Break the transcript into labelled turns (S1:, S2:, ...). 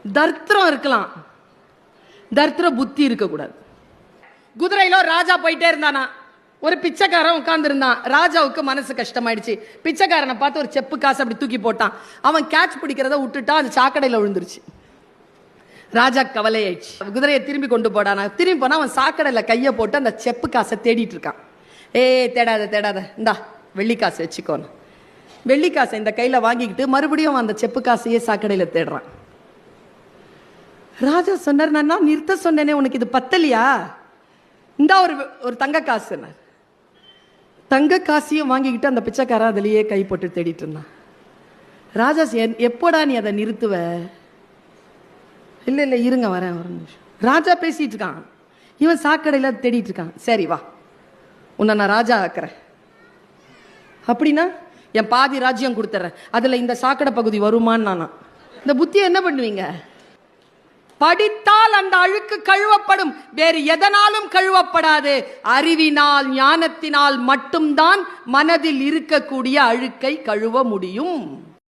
S1: தர்த்திரம் இருக்கலாம், தர்த்திர புத்தி இருக்கக்கூடாது. குதிரையில ராஜா போயிட்டே இருந்தானா, ஒரு பிச்சைக்காரன் உட்கார்ந்து இருந்தான். ராஜாவுக்கு மனசு கஷ்டமாயிடுச்சு. பிச்சைக்காரனை பார்த்து ஒரு செப்பு காசு அப்படி தூக்கி போட்டான். அவன் கேட்ச் பிடிக்கிறத விட்டுட்டா, அது சாக்கடையில் விழுந்துருச்சு. ராஜா கவலையாயிடுச்சு. குதிரையை திரும்பி கொண்டு போடானா. திரும்பி போனா அவன் சாக்கடையில் கையை போட்டு அந்த செப்பு காசை தேடிட்டு இருக்கான். தேடாத தேடாத, இந்தா வெள்ளிக்காசு வச்சுக்கோன்னு. வெள்ளிக்காசை இந்த கையில் வாங்கிக்கிட்டு மறுபடியும் அந்த செப்பு காசையே சாக்கடையில் தேடுறான். ராஜா சொன்னார், நான் நிறுத்த சொன்னேனே, உனக்கு இது பத்தலையா? இந்தா ஒரு தங்க காசு. தங்க காசையும் வாங்கிக்கிட்டு அந்த பிச்சைக்காரன் அதுலேயே கை போட்டு தேடிட்டு இருந்தான். ராஜா, எப்போடா நீ அதை நிறுத்துவ? இல்லை இல்லை இருங்க வரேன் ஒரு நிமிஷம். ராஜா பேசிட்டு இருக்கான், இவன் சாக்கடையில் தேடிட்டு இருக்கான். சரி வா, உன்னை நான் ராஜா ஆக்குறேன். அப்படின்னா என் பாதி ராஜ்யம் கொடுத்துட்றேன், அதில் இந்த சாக்கடை பகுதி வருமான்னு நானா? இந்த புத்தியை என்ன பண்ணுவீங்க? படித்தால் அந்த அழுக்கு கழுவப்படும், வேறு எதனாலும் கழுவப்படாது. அறிவினால் ஞானத்தினால் மட்டும்தான் மனதில் இருக்கக்கூடிய அழுக்கை கழுவ முடியும்.